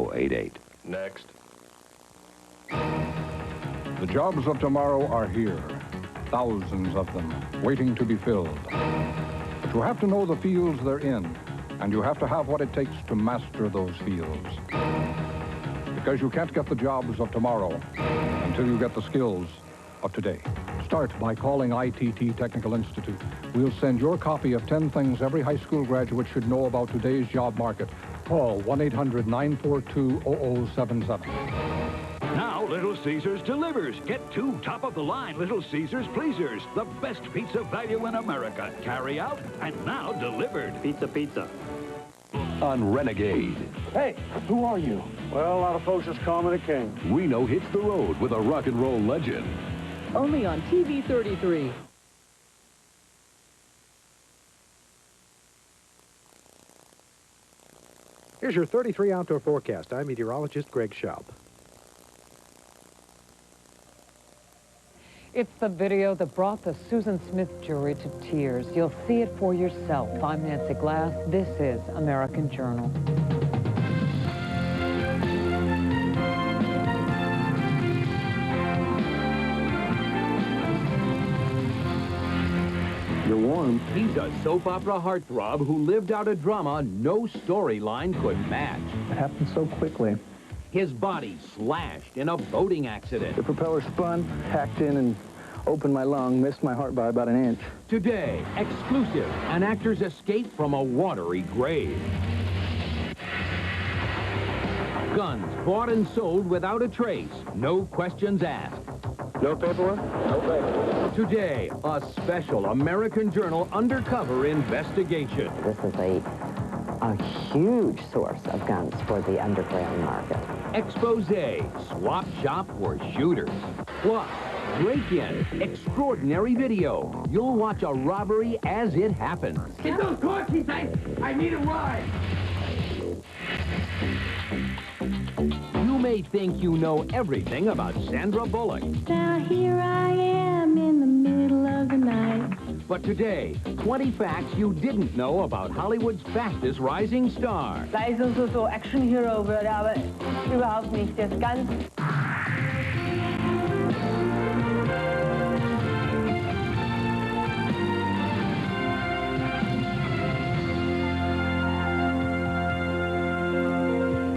1088. Next. The jobs of tomorrow are here. Thousands of them, waiting to be filled. But you have to know the fields they're in, and you have to have what it takes to master those fields. Because you can't get the jobs of tomorrow until you get the skills of today. Start by calling ITT Technical Institute. We'll send your copy of 10 things every high school graduate should know about today's job market. Call 1-800-942-0077. Now, Little Caesars delivers. Get 2 top-of-the-line Little Caesars Pleasers. The best pizza value in America. Carry out and now delivered. Pizza, pizza. On Renegade, Hey, who are you? Well, a lot of folks just call me the king. Reno hits the road with a rock and roll legend. Only on TV 33. Here's your 33 outdoor forecast. I'm meteorologist Greg Schaub. It's the video that brought the Susan Smith jury to tears. You'll see it for yourself. I'm Nancy Glass. This is American Journal. You're warm. He's a soap opera heartthrob who lived out a drama no storyline could match. It happened so quickly. His body slashed in a boating accident. The propeller spun, hacked in, and opened my lung, missed my heart by about an inch. Today, exclusive, an actor's escape from a watery grave. Guns bought and sold without a trace, no questions asked. No paperwork? No paperwork. Today, a special American Journal undercover investigation. This is a huge source of guns for the underground market. Expose, swap shop for shooters. Plus, break-in, extraordinary video. You'll watch a robbery as it happens. Get those car keys, I need a ride. You may think you know everything about Sandra Bullock. Now here I am in the middle of the night. But today, 20 facts you didn't know about Hollywood's fastest rising star. Sei so Action-Hero wird, aber überhaupt nicht. Der ist ganz...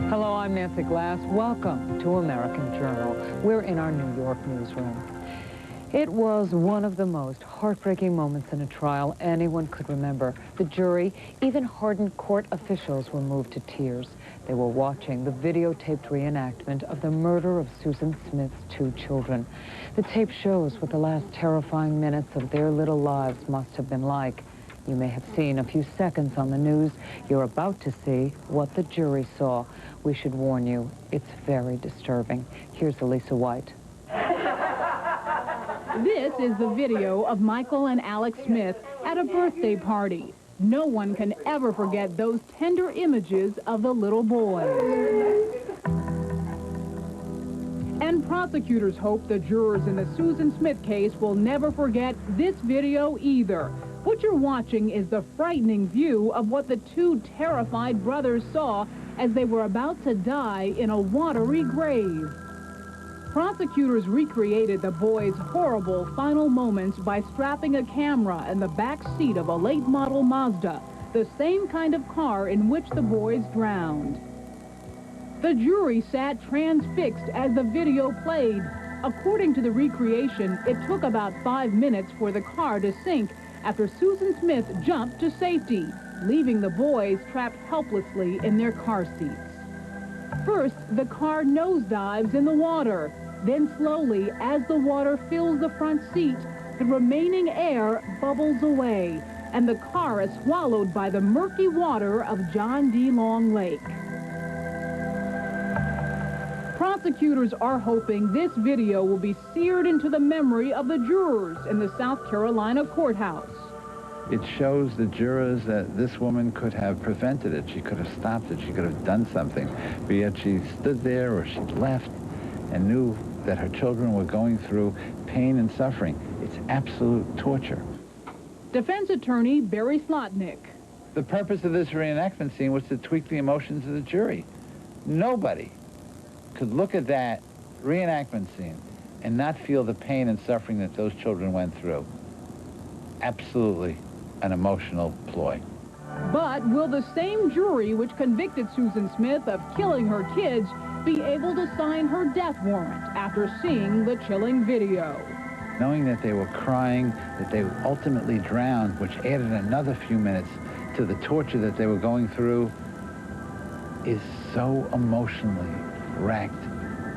Hello, I'm Nancy Glass. Welcome to American Journal. We're in our New York newsroom. It was one of the most heartbreaking moments in a trial anyone could remember. The jury, even hardened court officials, were moved to tears. They were watching the videotaped reenactment of the murder of Susan Smith's 2 children. The tape shows what the last terrifying minutes of their little lives must have been like. You may have seen a few seconds on the news. You're about to see what the jury saw. We should warn you, it's very disturbing. Here's Elisa White. This is the video of Michael and Alex Smith at a birthday party. No one can ever forget those tender images of the little boys. And prosecutors hope the jurors in the Susan Smith case will never forget this video either. What you're watching is the frightening view of what the 2 terrified brothers saw as they were about to die in a watery grave. Prosecutors recreated the boys' horrible final moments by strapping a camera in the back seat of a late model Mazda, the same kind of car in which the boys drowned. The jury sat transfixed as the video played. According to the recreation, it took about 5 minutes for the car to sink after Susan Smith jumped to safety, leaving the boys trapped helplessly in their car seats. First, the car nosedives in the water. Then slowly, as the water fills the front seat, the remaining air bubbles away, and the car is swallowed by the murky water of John D. Long Lake. Prosecutors are hoping this video will be seared into the memory of the jurors in the South Carolina courthouse. It shows the jurors that this woman could have prevented it. She could have stopped it. She could have done something. But yet she stood there or she left and knew that her children were going through pain and suffering. It's absolute torture. Defense attorney Barry Slotnick. The purpose of this reenactment scene was to tweak the emotions of the jury. Nobody could look at that reenactment scene and not feel the pain and suffering that those children went through. Absolutely an emotional ploy. But will the same jury which convicted Susan Smith of killing her kids be able to sign her death warrant after seeing the chilling video? Knowing that they were crying, that they ultimately drowned, which added another few minutes to the torture that they were going through, is so emotionally racked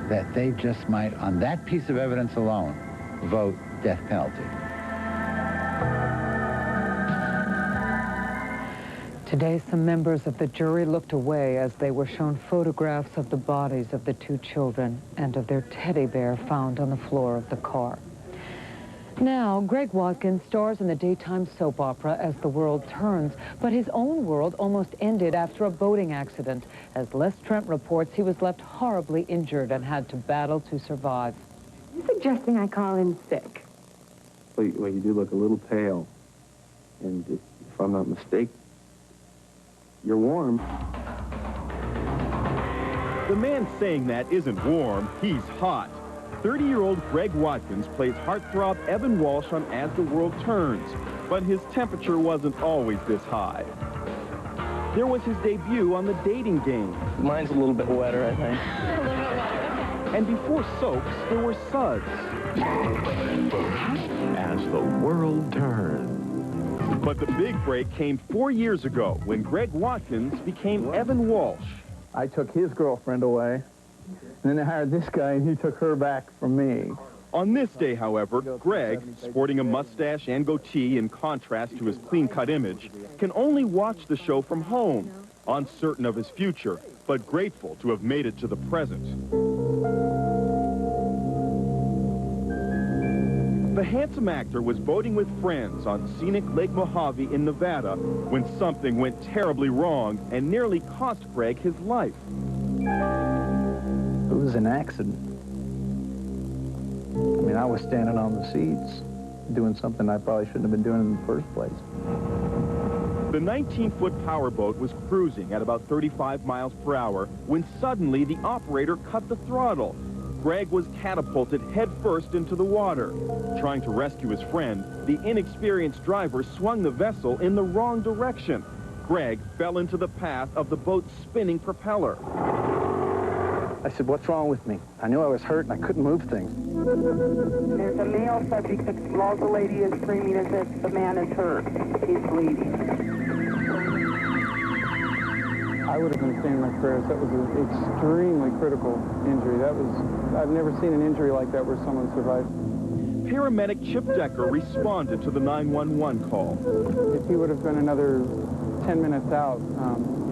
that they just might, on that piece of evidence alone, vote death penalty. Today, some members of the jury looked away as they were shown photographs of the bodies of the two children and of their teddy bear found on the floor of the car. Now, Greg Watkins stars in the daytime soap opera As the World Turns, but his own world almost ended after a boating accident. As Les Trent reports, he was left horribly injured and had to battle to survive. You're suggesting I call in sick? Well, you do look a little pale. And if I'm not mistaken, you're warm. The man saying that isn't warm, he's hot. 30-year-old Greg Watkins plays heartthrob Evan Walsh on As the World Turns, but his temperature wasn't always this high. There was his debut on The Dating Game. Mine's a little bit wetter, I think. And before soaps, there were suds. As the World Turns. But the big break came 4 years ago when Greg Watkins became Evan Walsh. I took his girlfriend away. And then they hired this guy, and he took her back from me. On this day, however, Greg, sporting a mustache and goatee in contrast to his clean-cut image, can only watch the show from home, uncertain of his future, but grateful to have made it to the present. The handsome actor was boating with friends on scenic Lake Mojave in Nevada when something went terribly wrong and nearly cost Greg his life. It was an accident. I mean, I was standing on the seats doing something I probably shouldn't have been doing in the first place. The 19-foot powerboat was cruising at about 35 miles per hour when suddenly the operator cut the throttle. Greg was catapulted headfirst into the water. Trying to rescue his friend, the inexperienced driver swung the vessel in the wrong direction. Greg fell into the path of the boat's spinning propeller. I said, "What's wrong with me?" I knew I was hurt and I couldn't move things. There's a male subject that while the lady is screaming as if the man is hurt. He's bleeding. I would have been saying my prayers. That was an extremely critical injury. I've never seen an injury like that where someone survived. Paramedic Chip Decker responded to the 911 call. If he would have been another 10 minutes out,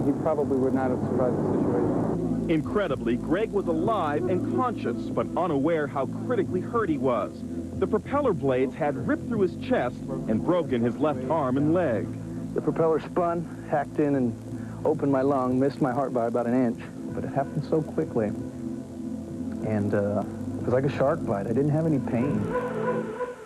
he probably would not have survived the situation. Incredibly, Greg was alive and conscious, but unaware how critically hurt he was. The propeller blades had ripped through his chest and broken his left arm and leg. The propeller spun, hacked in, and opened my lung, missed my heart by about an inch. But it happened so quickly. And it was like a shark bite. I didn't have any pain.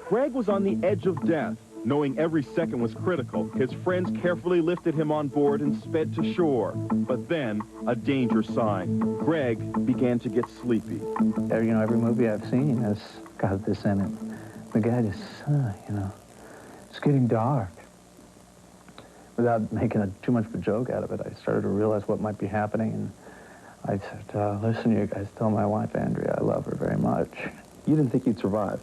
Greg was on the edge of death. Knowing every second was critical, his friends carefully lifted him on board and sped to shore. But then, a danger sign. Greg began to get sleepy. You know, every movie I've seen has got this in it. The guy just, you know, it's getting dark. Without making too much of a joke out of it, I started to realize what might be happening. And I said, listen, you guys, tell my wife, Andrea, I love her very much. You didn't think you'd survive?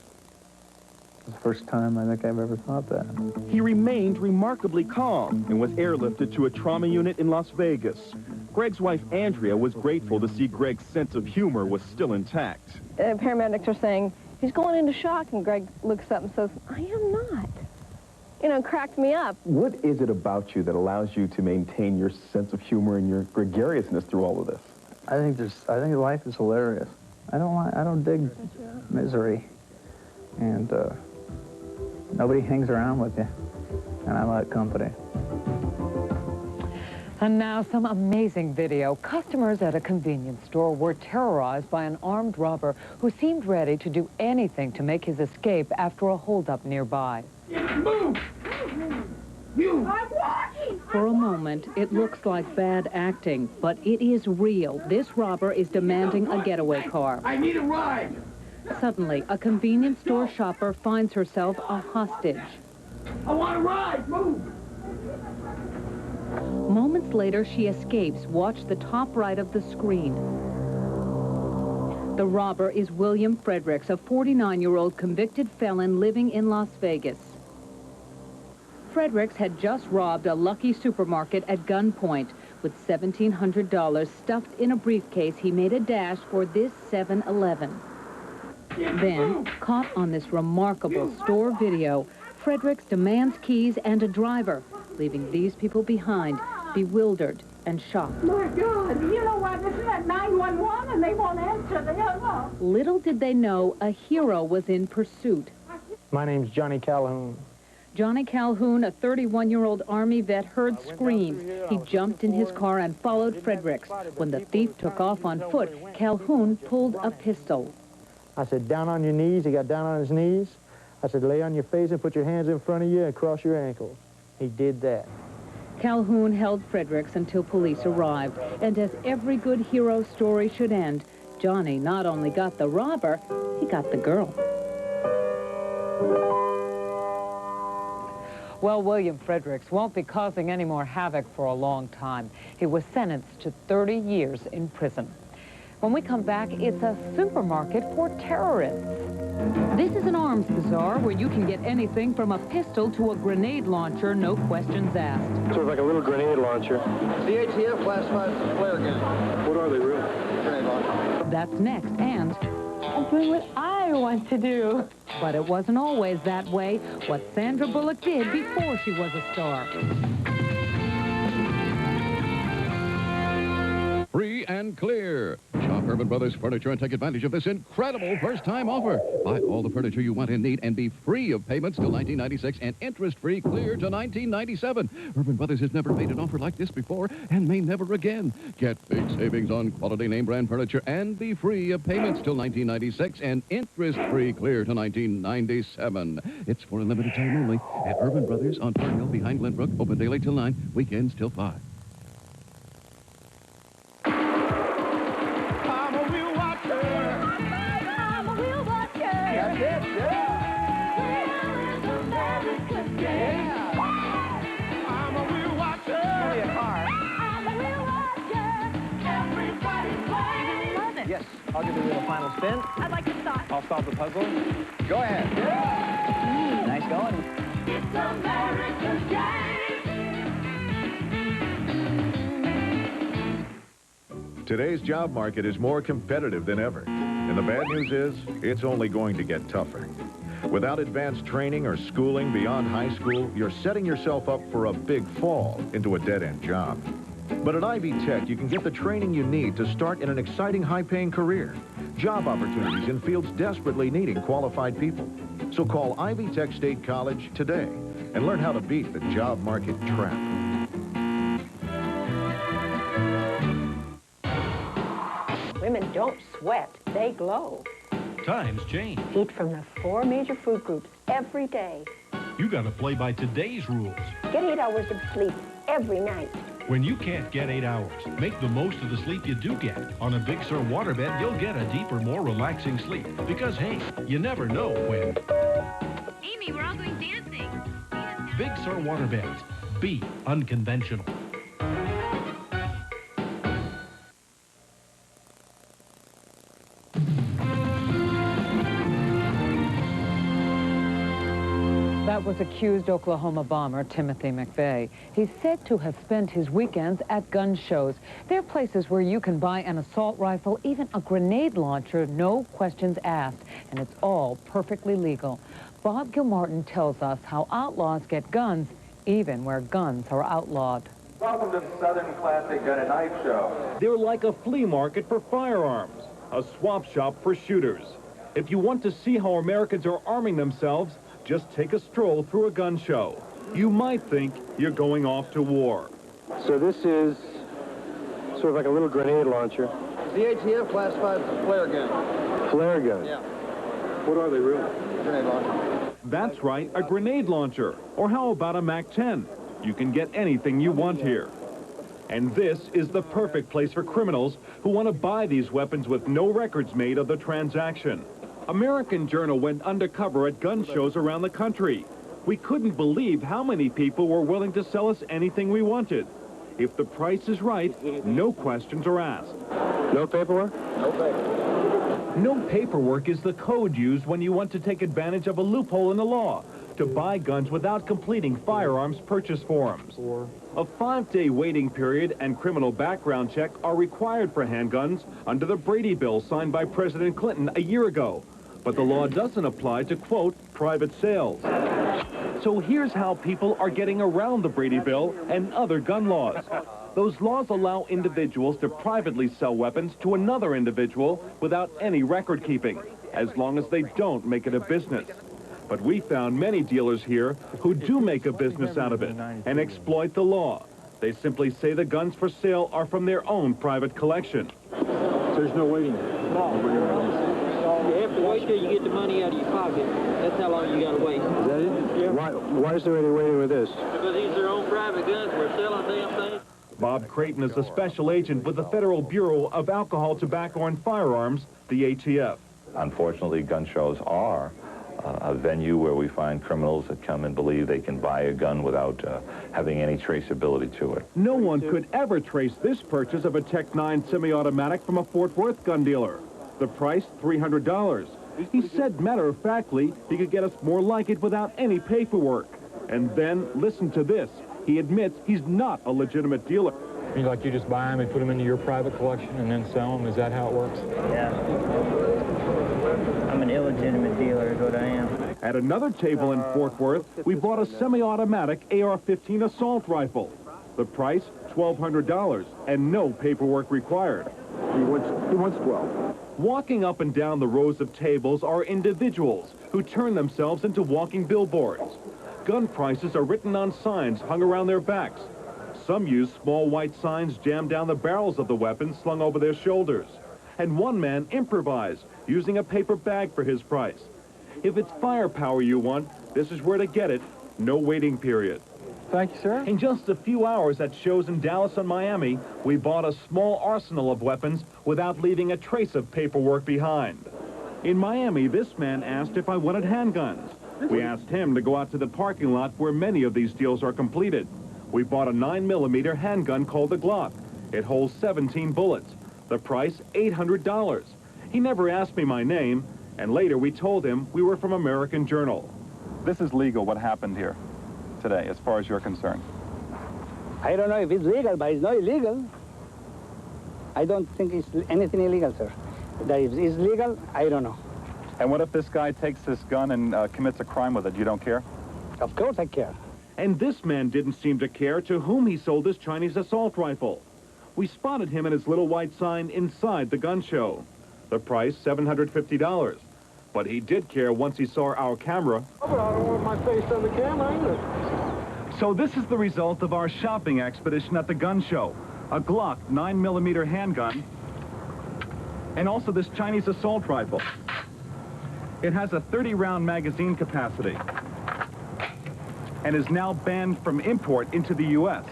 It was the first time I think I've ever thought that. He remained remarkably calm and was airlifted to a trauma unit in Las Vegas. Greg's wife, Andrea, was grateful to see Greg's sense of humor was still intact. Paramedics are saying, he's going into shock, and Greg looks up and says, I am not. You know, cracked me up. What is it about you that allows you to maintain your sense of humor and your gregariousness through all of this? I think life is hilarious. I don't dig misery. And nobody hangs around with you. And I like company. And now some amazing video. Customers at a convenience store were terrorized by an armed robber who seemed ready to do anything to make his escape after a holdup nearby. Move! You! I'm walking! For a moment, it looks like bad acting, but it is real. This robber is demanding a getaway car. I need a ride. Suddenly, a convenience store shopper finds herself a hostage. I want a ride. Move. Moments later, she escapes. Watch the top right of the screen. The robber is William Fredericks, a 49-year-old convicted felon living in Las Vegas. Fredericks had just robbed a Lucky supermarket at gunpoint. With $1,700 stuffed in a briefcase, he made a dash for this 7-Eleven. Then, caught on this remarkable store video, Fredericks demands keys and a driver, leaving these people behind, bewildered and shocked. My God, you know what? This is at 911 and they won't answer. They don't know. Little did they know a hero was in pursuit. My name's Johnny Calhoun. Johnny Calhoun, a 31-year-old Army vet, heard screams. He jumped in his car and followed Fredericks. When the thief took off on foot, Calhoun pulled a pistol. I said, down on your knees. He got down on his knees. I said, lay on your face and put your hands in front of you and cross your ankles. He did that. Calhoun held Fredericks until police arrived. And as every good hero story should end, Johnny not only got the robber, he got the girl. Well, William Fredericks won't be causing any more havoc for a long time. He was sentenced to 30 years in prison. When we come back, it's a supermarket for terrorists. This is an arms bazaar where you can get anything from a pistol to a grenade launcher, no questions asked. Sort of like a little grenade launcher. CATF classified flare gun. What are they, really? Grenade launcher. That's next, and I'm doing what I want to do. but it wasn't always that way. What Sandra Bullock did before she was a star. Free and clear. Shop Urban Brothers Furniture and take advantage of this incredible first-time offer. Buy all the furniture you want and need and be free of payments till 1996 and interest-free clear to 1997. Urban Brothers has never made an offer like this before and may never again. Get big savings on quality name-brand furniture and be free of payments till 1996 and interest-free clear to 1997. It's for a limited time only at Urban Brothers on Park Hill behind Glenbrook. Open daily till 9, weekends till 5. Yes, I'll give the wheel a final spin. I'd like to stop. I'll stop the puzzle. Go ahead. Yeah. Nice going. It's America's game. Today's job market is more competitive than ever. And the bad news is, it's only going to get tougher. Without advanced training or schooling beyond high school, you're setting yourself up for a big fall into a dead-end job. But at Ivy Tech, you can get the training you need to start in an exciting, high-paying career. Job opportunities in fields desperately needing qualified people. So call Ivy Tech State College today and learn how to beat the job market trap. Women don't sweat, they glow. Times change. Eat from the 4 major food groups every day. You gotta play by today's rules. Get 8 hours of sleep every night. When you can't get 8 hours, make the most of the sleep you do get. On a Big Sur waterbed, you'll get a deeper, more relaxing sleep. Because, hey, you never know when. Amy, we're all going dancing. Big Sur waterbeds. Be unconventional. That was accused Oklahoma bomber Timothy McVeigh. He's said to have spent his weekends at gun shows. They're places where you can buy an assault rifle, even a grenade launcher, no questions asked, and it's all perfectly legal. Bob Gilmartin tells us how outlaws get guns, even where guns are outlawed. Welcome to the Southern Classic Gun and Knife Show. They're like a flea market for firearms, a swap shop for shooters. If you want to see how Americans are arming themselves, just take a stroll through a gun show. You might think you're going off to war. So this is sort of like a little grenade launcher. CATF classified flare gun. Flare gun? Yeah. What are they really? Grenade launcher. That's right, a grenade launcher. Or how about a MAC-10? You can get anything you want here. And this is the perfect place for criminals who want to buy these weapons with no records made of the transaction. American Journal went undercover at gun shows around the country. We couldn't believe how many people were willing to sell us anything we wanted. If the price is right, no questions are asked. No paperwork? No paperwork. No paperwork is the code used when you want to take advantage of a loophole in the law to buy guns without completing firearms purchase forms. A 5-day waiting period and criminal background check are required for handguns under the Brady bill signed by President Clinton a year ago. But the law doesn't apply to, quote, private sales. So here's how people are getting around the Brady bill and other gun laws. Those laws allow individuals to privately sell weapons to another individual without any record keeping, as long as they don't make it a business. But we found many dealers here who do make a business out of it and exploit the law. They simply say the guns for sale are from their own private collection. There's no waiting. You have to wait till you get the money out of your pocket. That's how long you got to wait. Is that it? Yeah. Why is there any waiting with this? Because these are their own private guns. We're selling damn things. Bob Creighton is a special agent with the Federal Bureau of Alcohol, Tobacco, and Firearms, the ATF. Unfortunately, gun shows are a venue where we find criminals that come and believe they can buy a gun without having any traceability to it. No one could ever trace this purchase of a Tech-9 semi-automatic from a Fort Worth gun dealer. The price, $300. He said matter-of-factly he could get us more like it without any paperwork. And then, listen to this, he admits he's not a legitimate dealer. You just buy them and put them into your private collection and then sell them? Is that how it works? Yeah. I'm an illegitimate dealer is what I am. At another table in Fort Worth, we bought a semi-automatic AR-15 assault rifle. The price, $1,200, and no paperwork required. He wants 12. Walking up and down the rows of tables are individuals who turn themselves into walking billboards. Gun prices are written on signs hung around their backs. Some use small white signs jammed down the barrels of the weapons slung over their shoulders. And one man improvised, using a paper bag for his price. If it's firepower you want, this is where to get it. No waiting period. Thank you, sir. In just a few hours at shows in Dallas and Miami, we bought a small arsenal of weapons without leaving a trace of paperwork behind. In Miami, this man asked if I wanted handguns. We asked him to go out to the parking lot where many of these deals are completed. We bought a 9mm handgun called the Glock. It holds 17 bullets. The price, $800. He never asked me my name, and later we told him we were from American Journal. This is legal, what happened here today, as far as you're concerned. I don't know if it's legal, but it's not illegal. I don't think it's anything illegal, sir. That if it's legal, I don't know. And what if this guy takes this gun and commits a crime with it? You don't care? Of course I care. And this man didn't seem to care to whom he sold his Chinese assault rifle. We spotted him and his little white sign inside the gun show. The price, $750. But he did care once he saw our camera. Oh, but I don't want my face on the camera either. So this is the result of our shopping expedition at the gun show. A Glock 9mm handgun, and also this Chinese assault rifle. It has a 30-round magazine capacity and is now banned from import into the U.S.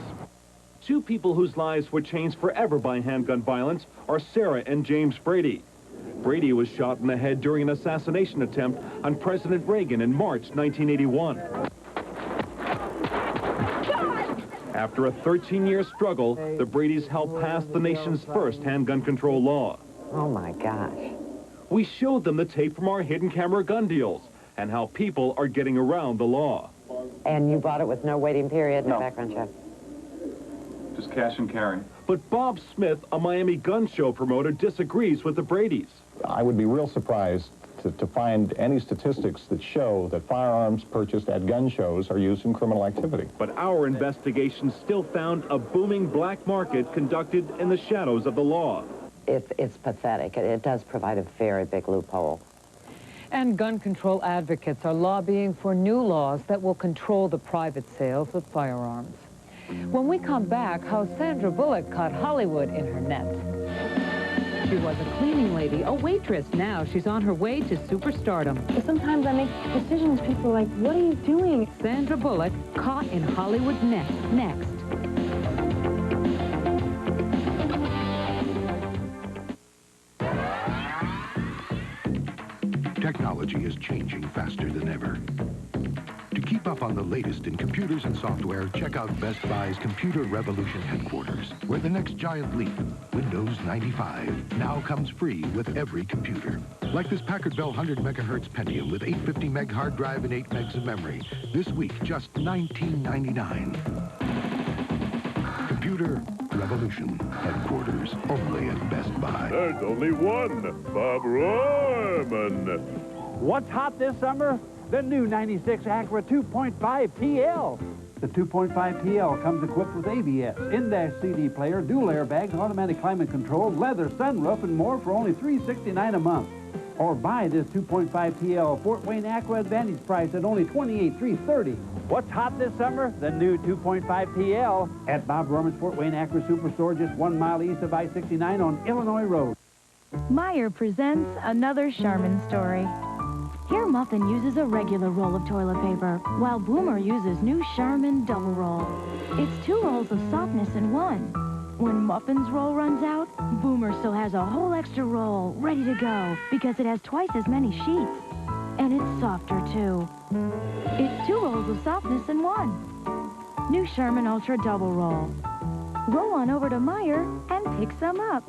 Two people whose lives were changed forever by handgun violence are Sarah and James Brady. Brady was shot in the head during an assassination attempt on President Reagan in March 1981. After a 13-year struggle, the Bradys helped pass the nation's first handgun control law. Oh, my gosh. We showed them the tape from our hidden camera gun deals and how people are getting around the law. And you bought it with no waiting period, No. background check? Just cash and carry. But Bob Smith, a Miami gun show promoter, disagrees with the Bradys. I would be real surprised to find any statistics that show that firearms purchased at gun shows are used in criminal activity. But our investigation still found a booming black market conducted in the shadows of the law. It's pathetic. It does provide a very big loophole. And gun control advocates are lobbying for new laws that will control the private sales of firearms. When we come back, how Sandra Bullock caught Hollywood in her net. She was a cleaning lady, a waitress. Now she's on her way to superstardom. Sometimes I make decisions, people are like, what are you doing? Sandra Bullock, caught in Hollywood's net. Next. Technology is changing faster than ever. To keep up on the latest in computers and software, check out Best Buy's Computer Revolution headquarters, where the next giant leap, Windows 95, now comes free with every computer. Like this Packard Bell 100 megahertz Pentium with 850 meg hard drive and 8 megs of memory. This week, just $19.99. Computer Revolution headquarters, only at Best Buy. There's only one, Bob Rohrman. What's hot this summer? The new 96 Acura 2.5 TL. The 2.5 TL comes equipped with ABS, in-dash CD player, dual airbags, automatic climate control, leather sunroof, and more for only $369 a month. Or buy this 2.5 TL Fort Wayne Acura Advantage price at only $28,330. What's hot this summer? The new 2.5 TL at Bob Rohrman's Fort Wayne Acura Superstore, just 1 mile east of I-69 on Illinois Road. Meijer presents another Charmin story. Here, Muffin uses a regular roll of toilet paper, while Boomer uses new Charmin Double Roll. It's 2 rolls of softness in one. When Muffin's roll runs out, Boomer still has a whole extra roll ready to go because it has twice as many sheets. And it's softer, too. It's 2 rolls of softness in one. New Charmin Ultra Double Roll. Roll on over to Meijer and pick some up.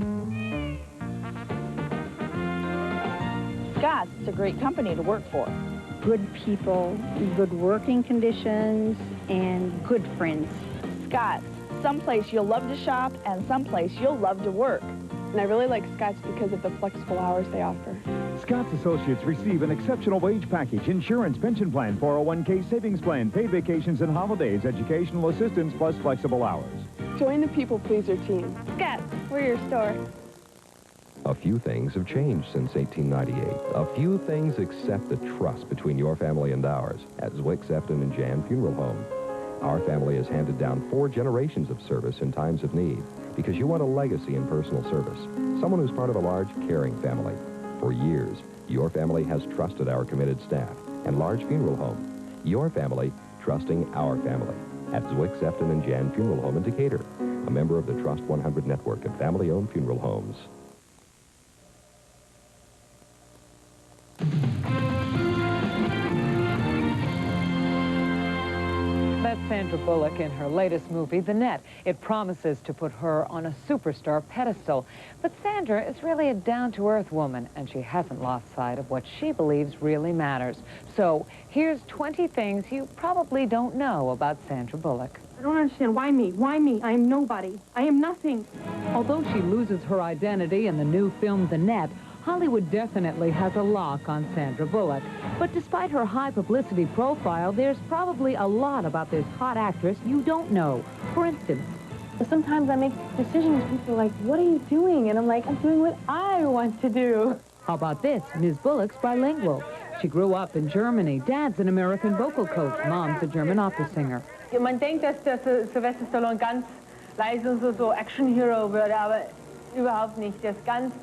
Scott's is a great company to work for. Good people, good working conditions, and good friends. Scott's, someplace you'll love to shop and someplace you'll love to work. And I really like Scott's because of the flexible hours they offer. Scott's Associates receive an exceptional wage package, insurance, pension plan, 401k savings plan, paid vacations and holidays, educational assistance, plus flexible hours. Join the people pleaser team. Scott's, we're your store. A few things have changed since 1898. A few things except the trust between your family and ours at Zwick, Sefton, and Jan Funeral Home. Our family has handed down 4 generations of service in times of need because you want a legacy in personal service. Someone who's part of a large, caring family. For years, your family has trusted our committed staff and large funeral home. Your family trusting our family at Zwick, Sefton, and Jan Funeral Home in Decatur, a member of the Trust 100 network of family-owned funeral homes. That's Sandra Bullock in her latest movie, The Net. It promises to put her on a superstar pedestal. But Sandra is really a down-to-earth woman, and she hasn't lost sight of what she believes really matters. So here's 20 things you probably don't know about Sandra Bullock. I don't understand. Why me? Why me? I am nobody. I am nothing. Although she loses her identity in the new film, The Net, Hollywood definitely has a lock on Sandra Bullock. But despite her high publicity profile, there's probably a lot about this hot actress you don't know. For instance, sometimes I make decisions, people are like, what are you doing? And I'm like, I'm doing what I want to do. How about this? Ms. Bullock's bilingual. She grew up in Germany. Dad's an American vocal coach. Mom's a German opera singer. Man denkt, dass Sylvester Stallone ganz leise so Action-Hero würde, aber überhaupt nicht. Der ist ganz...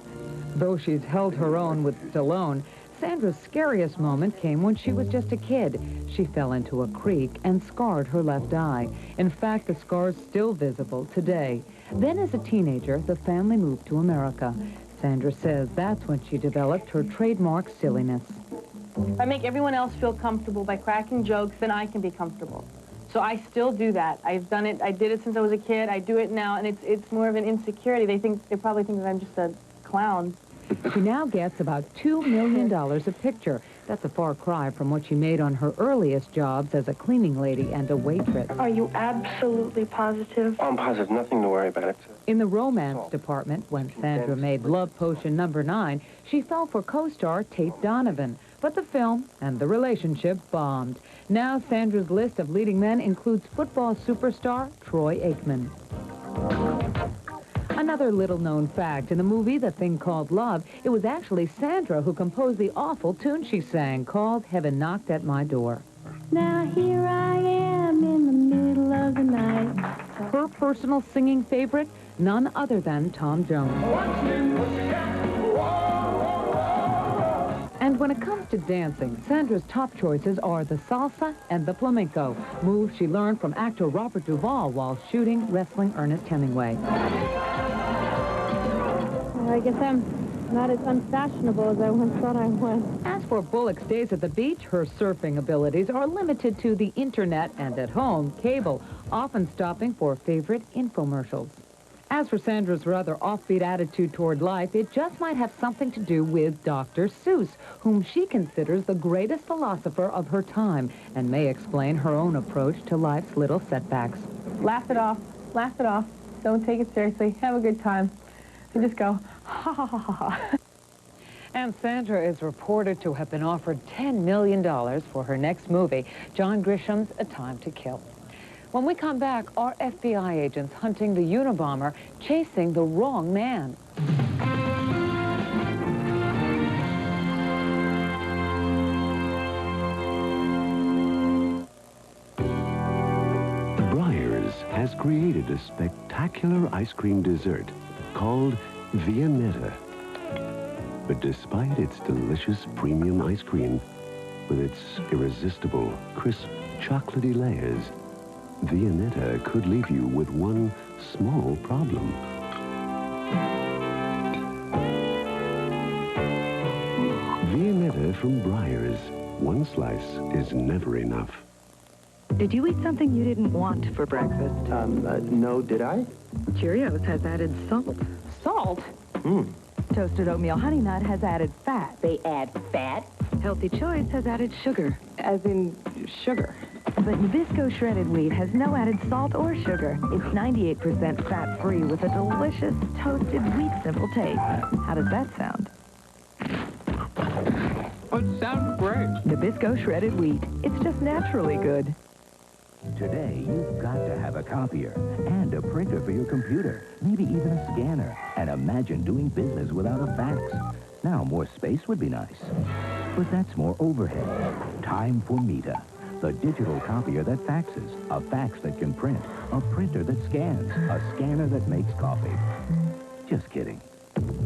Though she's held her own with Stallone, Sandra's scariest moment came when she was just a kid. She fell into a creek and scarred her left eye. In fact, the scar's still visible today. Then as a teenager, the family moved to America. Sandra says that's when she developed her trademark silliness. If I make everyone else feel comfortable by cracking jokes, then I can be comfortable. So I still do that. I've done it. I did it since I was a kid. I do it now, and it's more of an insecurity. They probably think that I'm just a clown. She now gets about $2 million a picture. That's a far cry from what she made on her earliest jobs as a cleaning lady and a waitress. Are you absolutely positive? Oh, I'm positive. Nothing to worry about. In the romance department, when Sandra made Love Potion No. 9, she fell for co-star Tate Donovan. But the film and the relationship bombed. Now Sandra's list of leading men includes football superstar Troy Aikman. Another little-known fact, in the movie The Thing Called Love, it was actually Sandra who composed the awful tune she sang called Heaven Knocked at My Door. Now here I am in the middle of the night. Her personal singing favorite, none other than Tom Jones. And when it comes to dancing, Sandra's top choices are the salsa and the flamenco, moves she learned from actor Robert Duvall while shooting wrestling Ernest Hemingway. Well, I guess I'm not as unfashionable as I once thought I was. As for Bullock's days at the beach, her surfing abilities are limited to the internet and at home, cable, often stopping for favorite infomercials. As for Sandra's rather offbeat attitude toward life, it just might have something to do with Dr. Seuss, whom she considers the greatest philosopher of her time, and may explain her own approach to life's little setbacks. Laugh it off. Laugh it off. Don't take it seriously. Have a good time. And just go, ha, ha, ha, ha, ha. And Sandra is reported to have been offered $10 million for her next movie, John Grisham's A Time to Kill. When we come back, are FBI agents hunting the Unabomber, chasing the wrong man? Breyers has created a spectacular ice cream dessert called Viennetta. But despite its delicious premium ice cream, with its irresistible, crisp, chocolatey layers, Viennetta could leave you with one small problem. Viennetta from Breyers. One slice is never enough. Did you eat something you didn't want for breakfast? No, did I? Cheerios has added salt. Salt? Toasted oatmeal honey nut has added fat. They add fat? Healthy Choice has added sugar. As in sugar. But Nabisco shredded wheat has no added salt or sugar. It's 98% fat-free with a delicious toasted wheat simple taste. How does that sound? It sounds great. Nabisco shredded wheat. It's just naturally good. Today, you've got to have a copier and a printer for your computer, maybe even a scanner. And imagine doing business without a fax. Now, more space would be nice. But that's more overhead. Time for Mita, the digital copier that faxes, a fax that can print, a printer that scans, a scanner that makes coffee. Just kidding.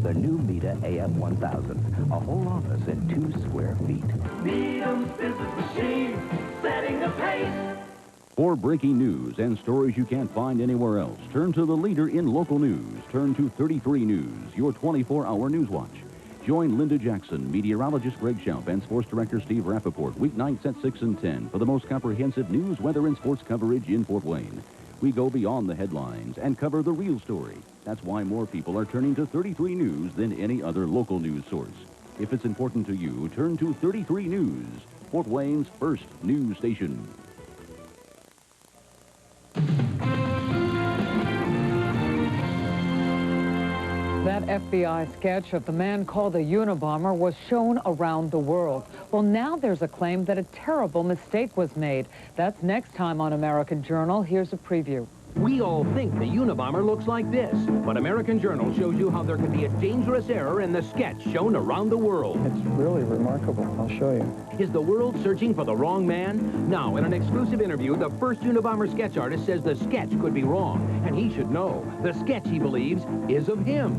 The new Mita AM1000, a whole office in 2 square feet. Needham's business machine, setting the pace. For breaking news and stories you can't find anywhere else, turn to the leader in local news. Turn to 33 News, your 24-hour news watch. Join Linda Jackson, meteorologist Greg Schaub, and sports director Steve Rappaport, weeknights at 6 and 10 for the most comprehensive news, weather, and sports coverage in Fort Wayne. We go beyond the headlines and cover the real story. That's why more people are turning to 33 News than any other local news source. If it's important to you, turn to 33 News, Fort Wayne's first news station. That FBI sketch of the man called the Unabomber was shown around the world. Well, now there's a claim that a terrible mistake was made. That's next time on American Journal. Here's a preview. We all think the Unabomber looks like this, but American Journal shows you how there could be a dangerous error in the sketch shown around the world. It's really remarkable. I'll show you. Is the world searching for the wrong man? Now, in an exclusive interview, the first Unabomber sketch artist says the sketch could be wrong, and he should know. The sketch, he believes, is of him.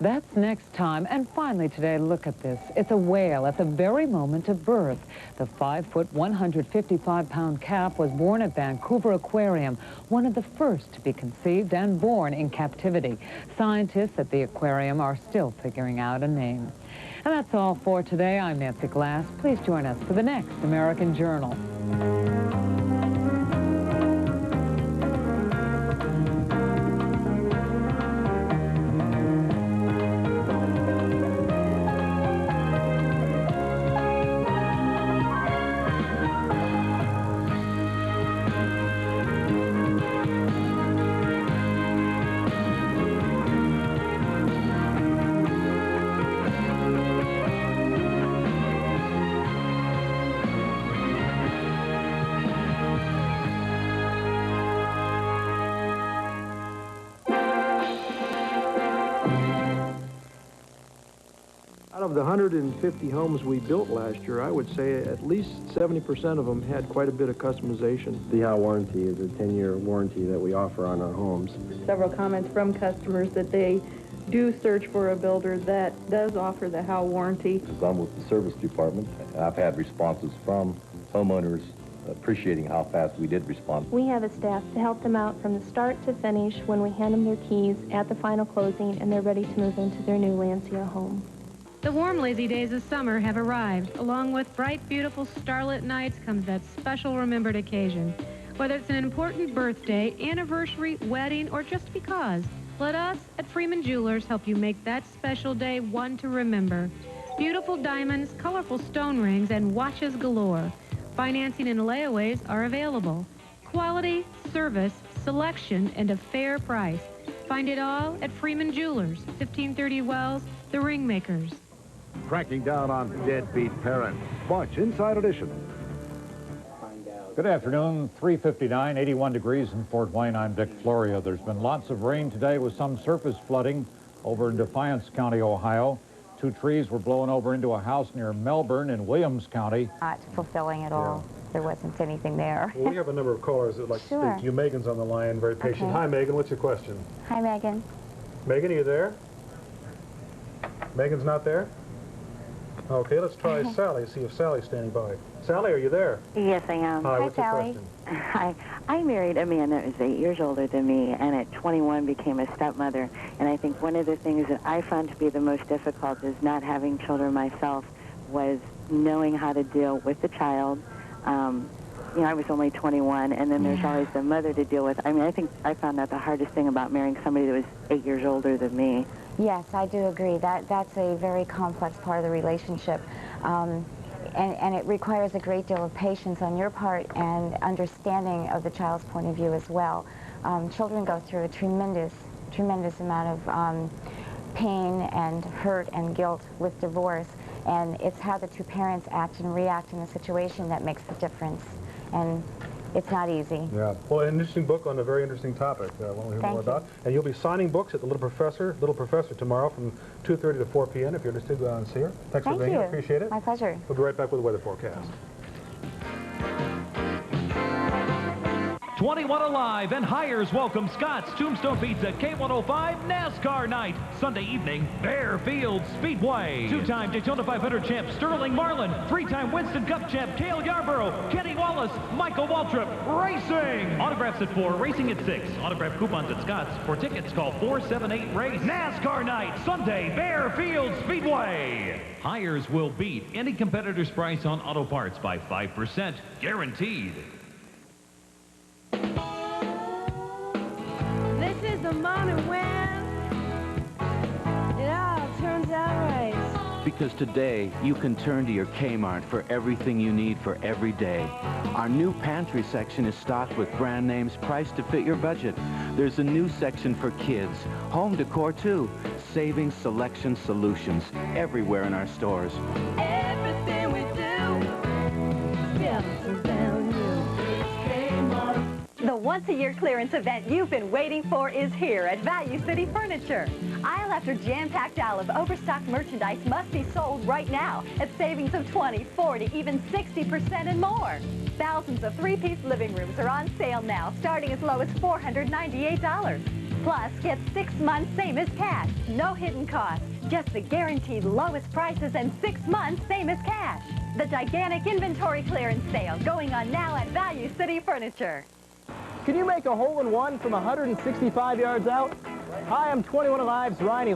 That's next time. And finally today, look at this. It's a whale at the very moment of birth. The 5-foot, 155-pound calf was born at Vancouver Aquarium, one of the first to be conceived and born in captivity. Scientists at the aquarium are still figuring out a name. And that's all for today. I'm Nancy Glass. Please join us for the next American Journal. Out of the 150 homes we built last year, I would say at least 70% of them had quite a bit of customization. The Howe warranty is a 10-year warranty that we offer on our homes. Several comments from customers that they do search for a builder that does offer the Howe warranty. Because I'm with the service department, I've had responses from homeowners appreciating how fast we did respond. We have a staff to help them out from the start to finish when we hand them their keys at the final closing and they're ready to move into their new Lancia home. The warm, lazy days of summer have arrived. Along with bright, beautiful starlit nights comes that special remembered occasion. Whether it's an important birthday, anniversary, wedding, or just because, let us at Freeman Jewelers help you make that special day one to remember. Beautiful diamonds, colorful stone rings, and watches galore. Financing and layaways are available. Quality, service, selection, and a fair price. Find it all at Freeman Jewelers, 1530 Wells, the Ringmakers. Cracking down on deadbeat parents. Watch Inside Edition. Good afternoon, 3:59, 81 degrees in Fort Wayne. I'm Dick Florio. There's been lots of rain today with some surface flooding over in Defiance County, Ohio. 2 trees were blown over into a house near Melbourne in Williams County. Not fulfilling at all. There wasn't anything there. Well, we have a number of callers that would like to Sure. speak to you. Megan's on the line, very patient. Okay. Hi, Megan. What's your question? Hi, Megan. Megan, are you there? Megan's not there? Okay, let's try Sally, see if Sally's standing by. Sally, are you there? Yes, I am. Hi, what's Sally. your question? Hi. I married a man that was 8 years older than me, and at 21 became a stepmother. And I think one of the things that I found to be the most difficult is not having children myself was knowing how to deal with the child. You know, I was only 21, and then there's always the mother to deal with. I mean, I think I found that the hardest thing about marrying somebody that was 8 years older than me. Yes, I do agree. That's a very complex part of the relationship. And it requires a great deal of patience on your part and understanding of the child's point of view as well. Children go through a tremendous amount of pain and hurt and guilt with divorce, and it's how the two parents act and react in the situation that makes the difference. And it's not easy. Yeah. Well, an interesting book on a very interesting topic. One we'll hear more about. And you'll be signing books at the Little Professor tomorrow from 2:30 to 4 p.m. If you're interested, go out and see her. Thanks for being here. Appreciate it. My pleasure. We'll be right back with the weather forecast. 21 Alive and Hires welcome Scott's Tombstone Pizza K105 NASCAR Night. Sunday evening, Fairfield Speedway. 2-time Daytona 500 champ Sterling Marlin. 3-time Winston Cup champ Cale Yarborough. Kenny Wallace. Michael Waltrip. Racing. Autographs at 4, racing at 6. Autograph coupons at Scott's. For tickets, call 478-RACE. NASCAR Night, Sunday, Fairfield Speedway. Hires will beat any competitor's price on auto parts by 5%. Guaranteed. This is the moment when it all turns out right. Because today, you can turn to your Kmart for everything you need for every day. Our new pantry section is stocked with brand names priced to fit your budget. There's a new section for kids, home decor too, savings, selection, solutions, everywhere in our stores. Everything we do stems around you. The once-a-year clearance event you've been waiting for is here at Value City Furniture. Aisle after jam-packed aisle of overstocked merchandise must be sold right now at savings of 20, 40, even 60% and more. Thousands of 3-piece living rooms are on sale now, starting as low as $498. Plus, get 6 months same as cash. No hidden costs, just the guaranteed lowest prices and 6 months same as cash. The gigantic inventory clearance sale going on now at Value City Furniture. Can you make a hole-in-one from 165 yards out? Hi, I'm 21 Alive's Ronnie.